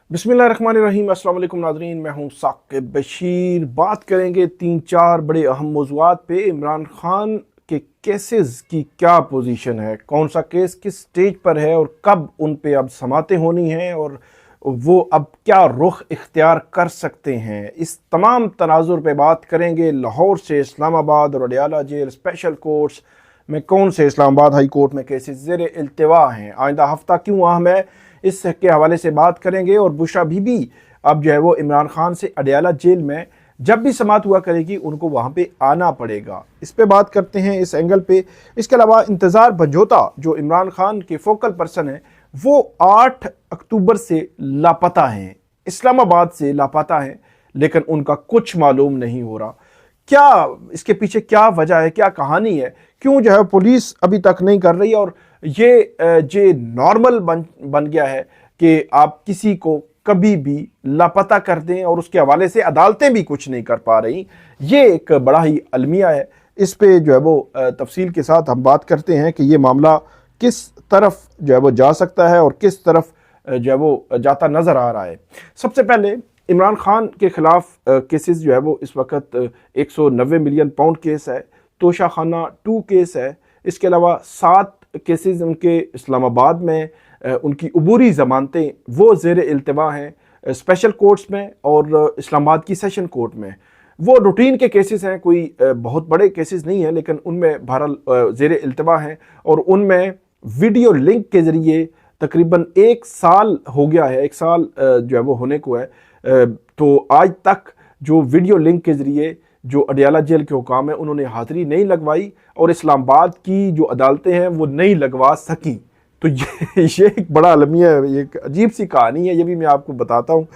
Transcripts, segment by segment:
बिस्मिल्लाहिर्रहमानिर्रहीम। अस्सलाम वालेकुम नाज़रीन, मैं हूं साकिब बशीर। बात करेंगे तीन चार बड़े अहम मौज़ूआत पे। इमरान खान के केसेस की क्या पोजीशन है, कौन सा केस किस स्टेज पर है और कब उन पे अब समातें होनी हैं और वो अब क्या रुख इख्तियार कर सकते हैं। इस तमाम तनाजुर पे बात करेंगे। लाहौर से इस्लामाबाद और अडयाला जेल स्पेशल कोर्ट्स में कौन से इस्लामाबाद हाई कोर्ट में केसेस ज़ेर इल्तिवा हैं, आइंदा हफ्ता क्यों अहम है, इसके हवाले से बात करेंगे। और बुशरा बीबी अब जो है वो इमरान खान से अडयाला जेल में जब भी समात हुआ करेगी उनको वहाँ पे आना पड़ेगा, इस पे बात करते हैं इस एंगल पे। इसके अलावा इंतज़ार भंजोता जो इमरान खान के फोकल पर्सन है वो 8 अक्टूबर से लापता हैं, इस्लामाबाद से लापता हैं, लेकिन उनका कुछ मालूम नहीं हो रहा। क्या इसके पीछे क्या वजह है, क्या कहानी है, क्यों जो है पुलिस अभी तक नहीं कर रही। और ये नॉर्मल बन गया है कि आप किसी को कभी भी लापता कर दें और उसके हवाले से अदालतें भी कुछ नहीं कर पा रही। ये एक बड़ा ही अलमिया है। इस पे जो है वो तफसील के साथ हम बात करते हैं कि ये मामला किस तरफ जो है वो जा सकता है और किस तरफ जो है वो जाता नज़र आ रहा है। सबसे पहले इमरान खान के खिलाफ केसेस जो है वो इस वक्त 190 मिलियन पाउंड केस है, तोशा खाना 2 केस है। इसके अलावा 7 केसेस उनके इस्लामाबाद में, उनकी अबूरी ज़मानतें वो ज़ेर इल्तिवा हैं स्पेशल कोर्ट्स में और इस्लामाबाद की सेशन कोर्ट में। वो रूटीन के केसेस हैं, कोई बहुत बड़े केसेस नहीं हैं, लेकिन उनमें बहरहाल ज़ेर इल्तिवा हैं। और उनमें वीडियो लिंक के ज़रिए तकरीबन 1 साल हो गया है, 1 साल जो है वो होने को है। तो आज तक जो वीडियो लिंक के ज़रिए जो अडयाला जेल के हुकाम है उन्होंने हाज़िरी नहीं लगवाई और इस्लामाबाद की जो अदालतें हैं वो नहीं लगवा सकी। तो ये एक बड़ा अलमिया है, एक अजीब सी कहानी है, ये भी मैं आपको बताता हूँ।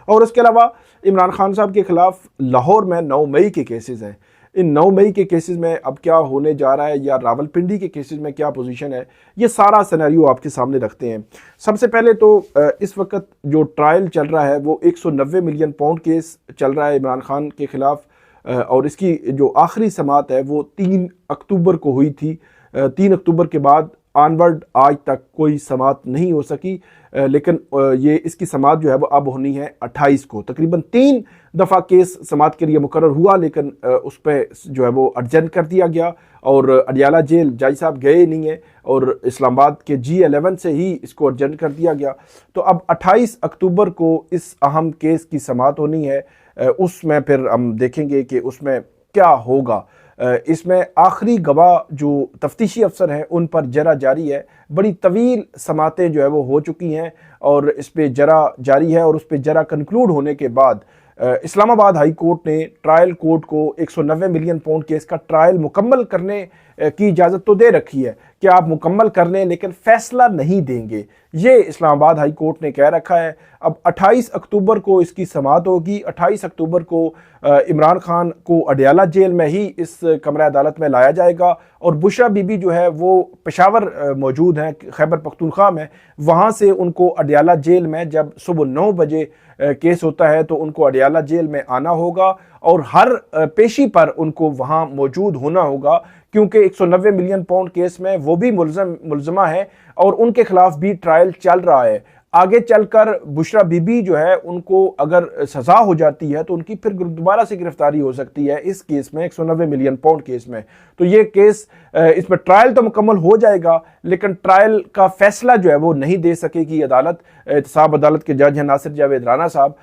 और इसके अलावा इमरान खान साहब के ख़िलाफ़ लाहौर में 9 मई के केसेस हैं। इन 9 मई के केसेस में अब क्या होने जा रहा है या रावलपिंडी के केसेस में क्या पोजीशन है, ये सारा सिनेरियो आपके सामने रखते हैं। सबसे पहले तो इस वक्त जो ट्रायल चल रहा है वो 190 मिलियन पाउंड केस चल रहा है इमरान खान के ख़िलाफ़। और इसकी जो आखिरी समात है वो 3 अक्टूबर को हुई थी। 3 अक्टूबर के बाद ऑनवर्ड आज तक कोई समात नहीं हो सकी, लेकिन ये इसकी समात जो है वो अब होनी है 28 को। तकरीबन 3 दफ़ा केस समात के लिए मुकर्रर हुआ, लेकिन उस पर जो है वो अर्जेंट कर दिया गया और अडयाला जेल जज साहब गए नहीं है और इस्लामाबाद के G11 से ही इसको अर्जेंट कर दिया गया। तो अब 28 अक्टूबर को इस अहम केस की समात होनी है। उसमें फिर हम देखेंगे कि उसमें क्या होगा। इसमें आखिरी गवाह जो तफ्तीशी अफसर हैं उन पर जरा जारी है। बड़ी तवील समातें जो है वो हो चुकी हैं और इस पर जरा जारी है और उस पर जरा कंक्लूड होने के बाद इस्लामाबाद हाई कोर्ट ने ट्रायल कोर्ट को 190 मिलियन पाउंड केस का ट्रायल मुकम्मल करने की इजाज़त तो दे रखी है कि आप मुकम्मल कर लें, लेकिन फैसला नहीं देंगे, ये इस्लामाबाद हाई कोर्ट ने कह रखा है। अब 28 अक्टूबर को इसकी समाअत होगी। 28 अक्टूबर को इमरान खान को अडयाला जेल में ही इस कमरा अदालत में लाया जाएगा और बुशरा बीबी जो है वो पेशावर मौजूद हैं, खैबर पख्तूनख्वा में, वहाँ से उनको अडयाला जेल में जब सुबह 9 बजे केस होता है तो उनको अडयाला जेल में आना होगा और हर पेशी पर उनको वहाँ मौजूद होना होगा, क्योंकि 190 मिलियन पाउंड केस में वो भी मुलजमा है और उनके खिलाफ भी ट्रायल चल रहा है। आगे चलकर बुशरा बीबी जो है उनको अगर सजा हो जाती है तो उनकी फिर दोबारा से गिरफ्तारी हो सकती है इस केस में, 190 मिलियन पाउंड केस में। तो ये केस, इसमें ट्रायल तो मुकम्मल हो जाएगा लेकिन ट्रायल का फैसला जो है वो नहीं दे सकेगी अदालत। एहतसाब अदालत के जज हैं नासिर जावेद राना साहब।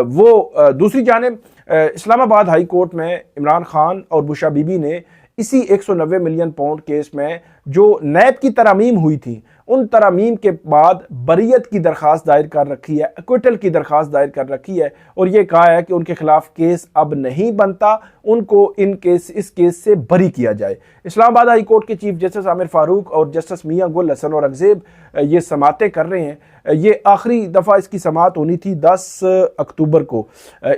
वो दूसरी जानिब इस्लामाबाद हाई कोर्ट में इमरान खान और बुशरा बीबी ने इसी 190 मिलियन पाउंड केस में जो नैब की तरामीम हुई थी उन तरामीम के बाद बरीयत की दरख्वास्त दायर कर रखी है, एक्विटल की दरख्वास्त दायर कर रखी है और ये कहा है कि उनके खिलाफ केस अब नहीं बनता, उनको इस केस से बरी किया जाए। इस्लामाबाद हाई कोर्ट के चीफ जस्टिस आमिर फारूक और जस्टिस मियां गुल हसन और अगजेब ये समातें कर रहे हैं। ये आखिरी दफ़ा इसकी समात होनी थी 10 अक्टूबर को।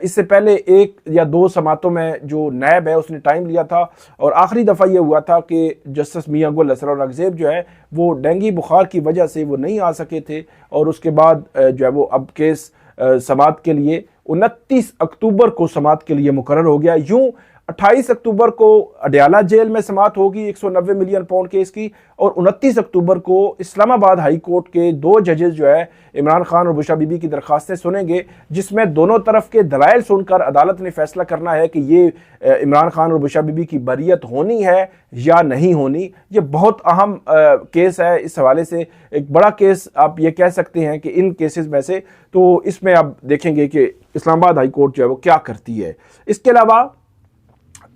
इससे पहले 1 या 2 समातों में जो नैब है उसने टाइम लिया था और आखिरी दफ़ा ये हुआ था कि जस्टिस मियां गुल हसन और अगजेब जो है वो डेंगू बुखार की वजह से वो नहीं आ सके थे और उसके बाद जो है वो अब केस समात के लिए 29 अक्टूबर को समात के लिए मुकर्रर हो गया। यूं 28 अक्टूबर को अडयाला जेल में समाअत होगी 190 मिलियन पाउंड केस की, और 29 अक्टूबर को इस्लामाबाद हाई कोर्ट के 2 जजेस जो है इमरान खान और बुशरा बीबी की दरखास्तें सुनेंगे, जिसमें दोनों तरफ के दलाइल सुनकर अदालत ने फैसला करना है कि ये इमरान खान और बुशरा बीबी की बरियत होनी है या नहीं होनी। ये बहुत अहम केस है, इस हवाले से एक बड़ा केस आप ये कह सकते हैं कि इन केसेस में से। तो इसमें आप देखेंगे कि इस्लामाबाद हाई कोर्ट जो है वो क्या करती है। इसके अलावा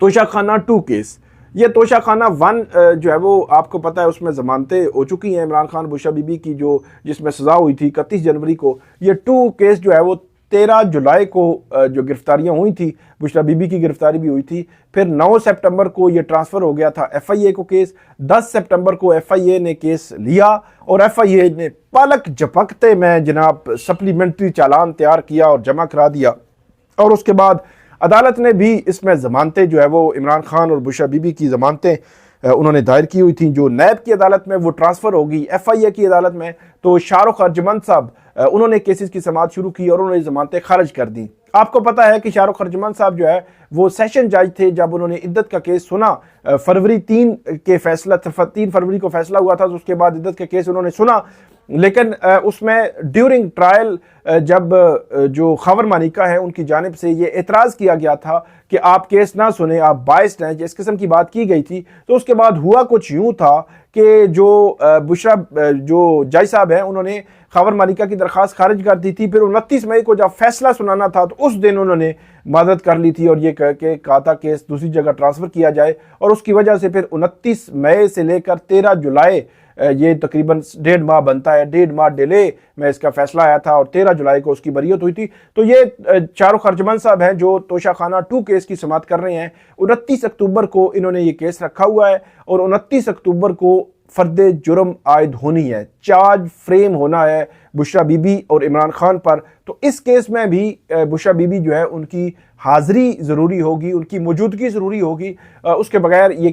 तोशाखाना 2 केस, ये तोशाखाना 1 जो है वो आपको पता है उसमें जमानतें हो चुकी हैं इमरान खान बुशरा बीबी की, जो जिसमें सज़ा हुई थी 31 जनवरी को। ये 2 केस जो है वो 13 जुलाई को जो गिरफ्तारियां हुई थी, बुशरा बीबी की गिरफ्तारी भी हुई थी। फिर 9 सितंबर को ये ट्रांसफ़र हो गया था FIA को केस। 10 सितंबर को FIA ने केस लिया और FIA ने पलक झपकते में जनाब सप्लीमेंट्री चालान तैयार किया और जमा करा दिया, और उसके बाद अदालत ने भी इसमें ज़मानतें जो है वो इमरान खान और बुशरा बीबी की ज़मानतें उन्होंने दायर की हुई थी, जो नैब की अदालत में वो ट्रांसफ़र होगी FIA की अदालत में। तो शाहरुख अर्जमंद साहब उन्होंने केसेस की समाअत शुरू की और उन्होंने ज़मानतें खारिज कर दी। आपको पता है कि शाहरुख अर्जमंद साहब जो है वो सेशन जज थे जब उन्होंने इद्दत का केस सुना। फरवरी 3 फरवरी को फैसला हुआ था, तो उसके बाद इद्दत का केस उन्होंने सुना, लेकिन उसमें ड्यूरिंग ट्रायल जब जो खबर मानिका है उनकी जानिब से ये एतराज़ किया गया था कि आप केस ना सुने, आप बाइस्ड हैं, इस किस्म की बात की गई थी। तो उसके बाद हुआ कुछ यूँ था कि जो बुशरा जो जज साहब हैं उन्होंने खबर मालिका की दरख्वास्त खारिज कर दी थी। फिर 29 मई को जब फैसला सुनाना था तो उस दिन उन्होंने मदद कर ली थी और ये कह के कहा था केस दूसरी जगह ट्रांसफ़र किया जाए, और उसकी वजह से फिर 29 मई से लेकर 13 जुलाई ये तकरीबन 1.5 माह बनता है, 1.5 माह डिले में इसका फैसला आया था और 13 जुलाई को उसकी बरियत हुई थी। तो ये शाहरुख अर्जमंद साहब हैं जो तोशाखाना 2 केस की समाअत कर रहे हैं। 29 अक्टूबर को इन्होंने ये केस रखा हुआ है और 29 अक्टूबर को फर्दे जुर्म आयद होनी है, चार्ज फ्रेम होना है बुशरा बीबी और इमरान खान पर। तो इस केस में भी बुशरा बीबी जो है उनकी हाज़िरी ज़रूरी होगी, उनकी मौजूदगी ज़रूरी होगी, उसके बगैर ये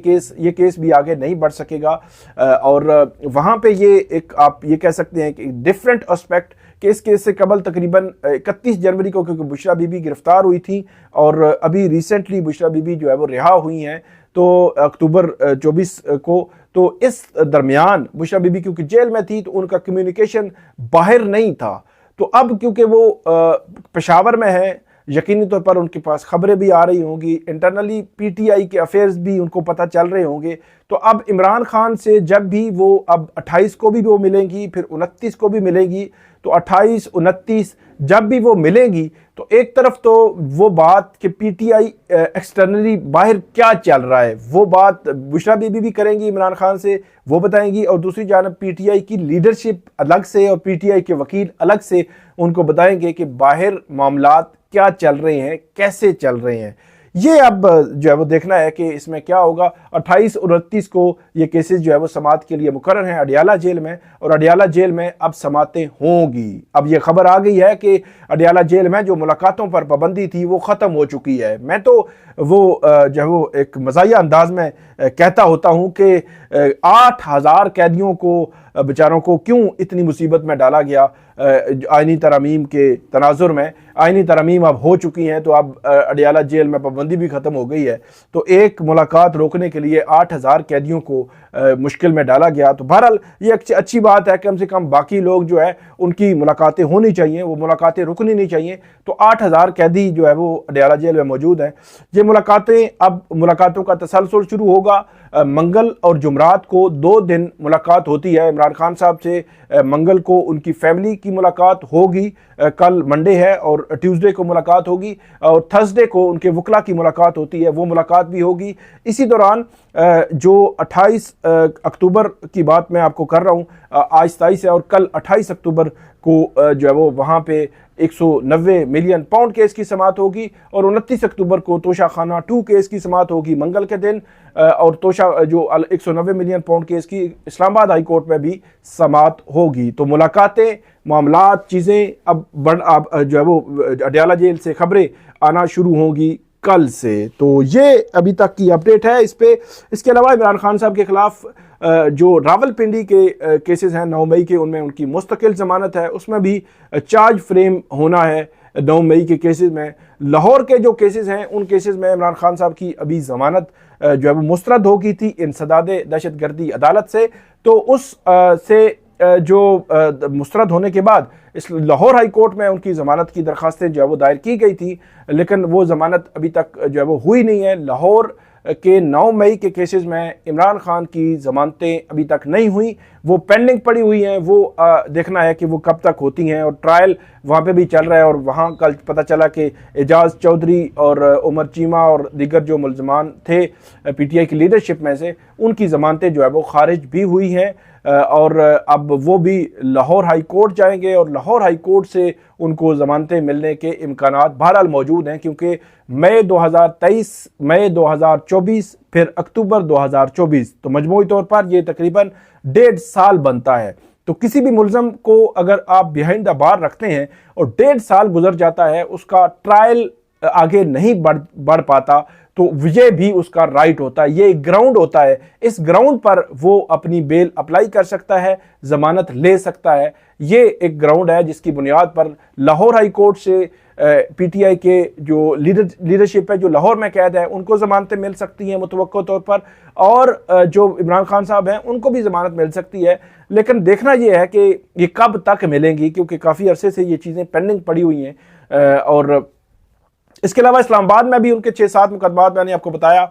केस भी आगे नहीं बढ़ सकेगा। और वहाँ पे ये एक आप ये कह सकते हैं कि डिफरेंट एस्पेक्ट कि इस केस से कबल तकरीबन 31 जनवरी को क्योंकि बुशरा बीबी गिरफ्तार हुई थी और अभी रिसेंटली बुशरा बीबी जो है वो रिहा हुई हैं, तो अक्टूबर 24 को। तो इस दरमियान बुशरा बीबी क्योंकि जेल में थी तो उनका कम्युनिकेशन बाहर नहीं था। तो अब क्योंकि वो पेशावर में है, यकीनी तौर पर उनके पास खबरें भी आ रही होंगी, इंटरनली PTI के अफेयर्स भी उनको पता चल रहे होंगे। तो अब इमरान खान से जब भी वो अब 28 को भी वो मिलेंगी, फिर 29 को भी मिलेगी, तो 28, 29 जब भी वो मिलेंगी तो एक तरफ तो वो बात कि PTI एक्सटर्नली बाहर क्या चल रहा है वो बात बुशरा बीबी भी करेंगी इमरान खान से, वो बताएंगी, और दूसरी जानब PTI की लीडरशिप अलग से और PTI के वकील अलग से उनको बताएंगे कि बाहर मामलात क्या चल रहे हैं, कैसे चल रहे हैं। ये अब जो है वो देखना है कि इसमें क्या होगा। 28 और 29 को ये केसेस जो है वो समाअत के लिए मुकर्रर हैं अडयाला जेल में, और अडयाला जेल में अब समाअतें होंगी। अब ये खबर आ गई है कि अडयाला जेल में जो मुलाकातों पर पाबंदी थी वो ख़त्म हो चुकी है। मैं तो वो जो है वो एक मज़ाहिया अंदाज में कहता होता हूँ कि 8000 कैदियों को बेचारों को क्यों इतनी मुसीबत में डाला गया आइनी तरमीम के तनाजुर में। आइनी तरमीम अब हो चुकी हैं तो अब अडयाला जेल में पाबंदी भी ख़त्म हो गई है, तो एक मुलाकात रोकने के लिए 8000 कैदियों को मुश्किल में डाला गया। तो बहरहाल ये अच्छी बात है, कम से कम बाकी लोग जो है उनकी मुलाकातें होनी चाहिए, वो मुलाकातें रुकनी नहीं चाहिए। तो 8000 कैदी जो है वो अडयाला जेल में मौजूद हैं। ये मुलाकातें, अब मुलाकातों का तसलसल शुरू होगा। मंगल और जुमरात को 2 दिन मुलाकात होती है इमरान खान साहब से। मंगल को उनकी फैमिली की मुलाकात होगी, कल मंडे है, और ट्यूसडे को मुलाकात होगी, और थर्सडे को उनके वकला की मुलाकात होती है, वो मुलाकात भी होगी। इसी दौरान जो 28 अक्टूबर की बात मैं आपको कर रहा हूँ, आज 27 है और कल 28 अक्टूबर को जो है वो वहाँ पे 190 मिलियन पाउंड केस की समाअत होगी, और 29 अक्टूबर को तोशाखाना 2 केस की समाअत होगी मंगल के दिन, और जो 190 मिलियन पाउंड केस की इस्लामाबाद हाई कोर्ट में भी समाअत होगी। तो मुलाकातें, मामलात, चीज़ें अब जो है वो अडयाला जेल से खबरें आना शुरू होंगी कल से। तो ये अभी तक की अपडेट है इस पे। इसके अलावा इमरान खान साहब के खिलाफ जो रावलपिंडी के केसेस हैं 9 मई के, उनमें उनकी मुस्तकिल जमानत है, उसमें भी चार्ज फ्रेम होना है 9 मई के केसेस में। लाहौर के जो केसेस हैं उन केसेस में इमरान खान साहब की अभी ज़मानत जो है वो मुस्तरद हो गई थी इंसदाद दहशतगर्दी अदालत से। तो उस से जो मुस्तरद होने के बाद इस लाहौर हाई कोर्ट में उनकी ज़मानत की दरख्वास्तें जो है वो दायर की गई थी, लेकिन वो ज़मानत अभी तक जो है वो हुई नहीं है। लाहौर के 9 मई के केसेस में इमरान खान की ज़मानतें अभी तक नहीं हुई, वो पेंडिंग पड़ी हुई हैं। वो देखना है कि वो कब तक होती हैं, और ट्रायल वहाँ पे भी चल रहा है। और वहाँ कल पता चला कि एजाज चौधरी और उमर चीमा और दीगर जो मुलजमान थे पीटीआई की लीडरशिप में से, उनकी ज़मानतें जो है वो खारिज भी हुई हैं। और अब वो भी लाहौर हाई कोर्ट जाएंगे और लाहौर हाई कोर्ट से उनको ज़मानतें मिलने के इम्कानात बहरहाल मौजूद हैं, क्योंकि मई 2023, मई 2024, फिर अक्टूबर 2024, तो मजमूई तौर पर ये तकरीबन 1.5 साल बनता है। तो किसी भी मुलज़म को अगर आप बिहाइंड द बार रखते हैं और 1.5 साल गुजर जाता है, उसका ट्रायल आगे नहीं बढ़ पाता, तो विजय भी उसका राइट होता है। ये एक ग्राउंड होता है, इस ग्राउंड पर वो अपनी बेल अप्लाई कर सकता है, जमानत ले सकता है। ये एक ग्राउंड है जिसकी बुनियाद पर लाहौर हाई कोर्ट से पीटीआई के जो लीडरशिप है, जो लाहौर में कैद है, उनको जमानतें मिल सकती हैं मुतवक्को तौर पर, और जो इमरान खान साहब हैं उनको भी जमानत मिल सकती है। लेकिन देखना ये है कि ये कब तक मिलेंगी, क्योंकि काफ़ी अरसे से ये चीज़ें पेंडिंग पड़ी हुई हैं। और इसके अलावा इस्लामाबाद में भी उनके 6-7 मुकदमात, मैंने आपको बताया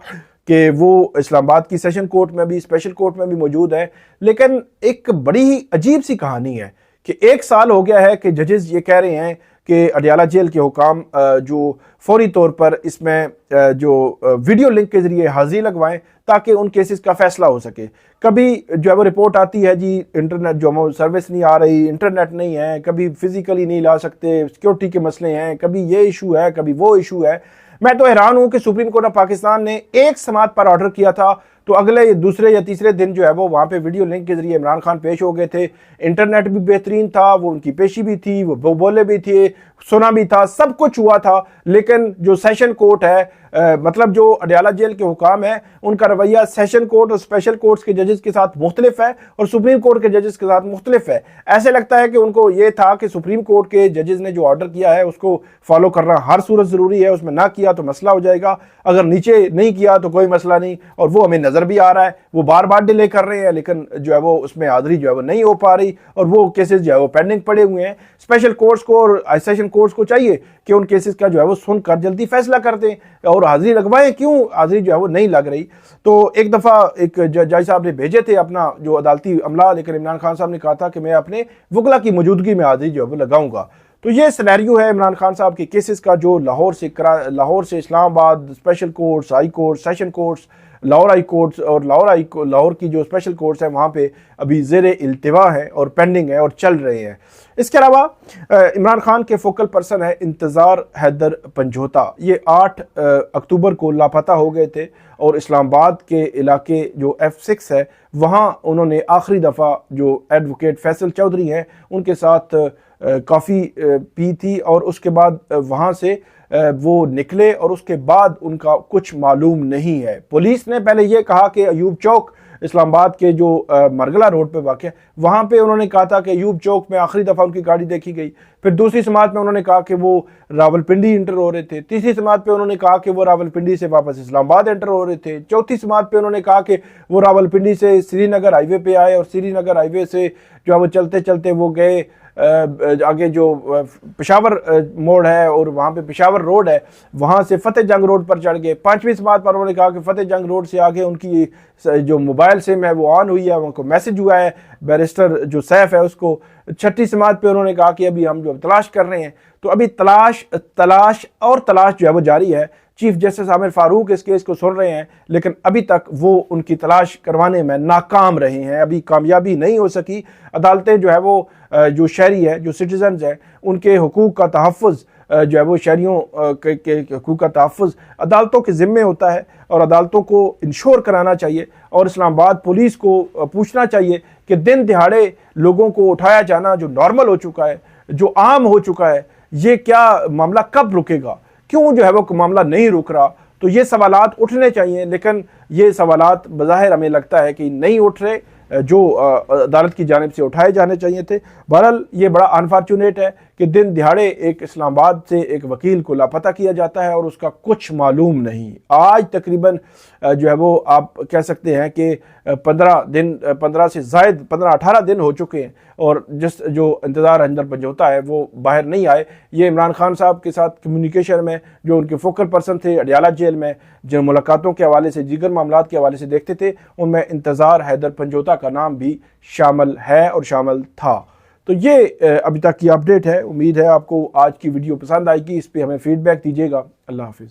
कि वो इस्लामाबाद की सेशन कोर्ट में भी, स्पेशल कोर्ट में भी मौजूद है। लेकिन एक बड़ी ही अजीब सी कहानी है कि 1 साल हो गया है कि जजेस ये कह रहे हैं कि अडियाला जेल के हुकाम जो फौरी तौर पर इसमें जो वीडियो लिंक के जरिए हाजिरी लगवाएं ताकि उन केसेस का फैसला हो सके। कभी जो है वो रिपोर्ट आती है जी इंटरनेट जो सर्विस नहीं आ रही, इंटरनेट नहीं है, कभी फिजिकली नहीं ला सकते, सिक्योरिटी के मसले हैं, कभी ये इशू है, कभी वो इशू है। मैं तो हैरान हूं कि सुप्रीम कोर्ट ऑफ पाकिस्तान ने एक समाअत पर ऑर्डर किया था, तो अगले दूसरे या तीसरे दिन जो है वो वहाँ पे वीडियो लिंक के जरिए इमरान खान पेश हो गए थे। इंटरनेट भी बेहतरीन था, वो उनकी पेशी भी थी, वो बोले भी थे, सुना भी था, सब कुछ हुआ था। लेकिन जो सेशन कोर्ट है, मतलब जो अडियाला जेल के हुकाम है, उनका रवैया सेशन कोर्ट और स्पेशल कोर्ट्स के जजेस के साथ मुख्तलिफ है और सुप्रीम कोर्ट के जजेस के साथ मुख्तलिफ है। ऐसे लगता है कि उनको ये था कि सुप्रीम कोर्ट के जजेस ने जो ऑर्डर किया है उसको फॉलो करना हर सूरत ज़रूरी है, उसमें ना किया तो मसला हो जाएगा, अगर नीचे नहीं किया तो कोई मसला नहीं। और वो हमें नज़र भी आ रहा है, वो बार बार डिले कर रहे हैं, लेकिन जो है वो उसमें हाजिरी जो है वो नहीं हो पा रही, और वो केसेस जो है वो पेंडिंग पड़े हुए हैं। स्पेशल कोर्ट्स को और सेशन कोर्ट्स को चाहिए कि उन केसेस का जो है वो सुनकर जल्दी फैसला कर दें और हाजिरी लगवाएं। क्यों हाजिरी जो है वो नहीं लग रही? तो एक दफ़ा एक जज साहब ने भेजे थे अपना जो अदालती अमला, लेकिन इमरान खान साहब ने कहा था कि मैं अपने वकला की मौजूदगी में हाजिरी जो है वो लगाऊंगा। तो ये सिनेरियो है इमरान खान साहब के केसेस का, जो लाहौर से Islamabad, special courts, high court, session courts, Lahore high courts और लाहौर की जो स्पेशल कोर्ट्स हैं वहाँ पे अभी ज़ेरे इल्तिवा है और पेंडिंग है और चल रहे हैं। इसके अलावा इमरान खान के फोकल पर्सन है इंतज़ार हैदर पंजोता। ये 8 अक्टूबर को लापता हो गए थे और इस्लामाबाद के इलाके जो F6 है वहाँ उन्होंने आखिरी दफ़ा जो एडवोकेट फैसल चौधरी हैं उनके साथ कॉफ़ी पी थी, और उसके बाद वहाँ से वो निकले और उसके बाद उनका कुछ मालूम नहीं है। पुलिस ने पहले ये कहा कि अयूब चौक, इस्लामाबाद के जो मरगला रोड पे वाक़ है, वहाँ पे उन्होंने कहा था कि अयूब चौक में आखिरी दफ़ा उनकी गाड़ी देखी गई। फिर दूसरी समात में उन्होंने कहा कि वो रावलपिंडी इंटर हो रहे थे। तीसरी समात पे उन्होंने कहा कि वो रावलपिंडी से वापस इस्लामाबाद एंटर हो रहे थे। चौथी समात पे उन्होंने कहा कि वो रावलपिंडी से श्रीनगर हाईवे पे आए और श्रीनगर हाईवे से जो है वो चलते चलते वो गए आगे जो पेशावर मोड़ है और वहाँ पे पेशावर रोड है, वहाँ से फतेह जंग रोड पर चढ़ गए। 5वीं समात पर उन्होंने कहा कि फतेह जंग रोड से आगे उनकी जो मोबाइल सिम है वो ऑन हुई है, उनको मैसेज हुआ है बैरिस्टर जो सैफ है उसको। 6ठी समात पे उन्होंने कहा कि अभी हम जो तलाश कर रहे हैं। तो अभी तलाश जो है वो जारी है। चीफ जस्टिस आमिर फारूक इस केस को सुन रहे हैं, लेकिन अभी तक वो उनकी तलाश करवाने में नाकाम रहे हैं, अभी कामयाबी नहीं हो सकी। अदालतें जो है वो जो शहरी है, जो सिटीजन्स हैं, उनके हुकूक का तहफ़्फ़ुज़ जो है वो शहरियों के हुकूक का तहफ़्फ़ुज़ अदालतों के ज़िम्मे होता है और अदालतों को इंश्योर कराना चाहिए। और इस्लामाबाद पुलिस को पूछना चाहिए कि दिन दिहाड़े लोगों को उठाया जाना जो नॉर्मल हो चुका है, जो आम हो चुका है, ये क्या मामला कब रुकेगा? क्यों जो है वो मामला नहीं रुक रहा? तो ये सवालात उठने चाहिए, लेकिन ये सवालात बज़ाहिर हमें लगता है कि नहीं उठ रहे, जो अदालत की जानिब से उठाए जाने चाहिए थे। बहरहाल ये बड़ा अनफॉर्चुनेट है कि दिन दिहाड़े एक इस्लामाबाद से एक वकील को लापता किया जाता है और उसका कुछ मालूम नहीं। आज तकरीबन जो है वो आप कह सकते हैं कि 15 से ज़ायद 15-18 दिन हो चुके हैं और जिस जो इंतज़ार अंदर पंजोता है वो बाहर नहीं आए। ये इमरान खान साहब के साथ कम्युनिकेशन में जो उनके फोकल पर्सन थे अडियाला जेल में, जिन मुलाकातों के हवाले से, दीगर मामलात के हवाले से देखते थे, उनमें इंतज़ार हैदर पंजोता का नाम भी शामिल है और शामिल था। तो ये अभी तक की अपडेट है। उम्मीद है आपको आज की वीडियो पसंद आएगी। इस पर हमें फीडबैक दीजिएगा। अल्लाह हाफिज़।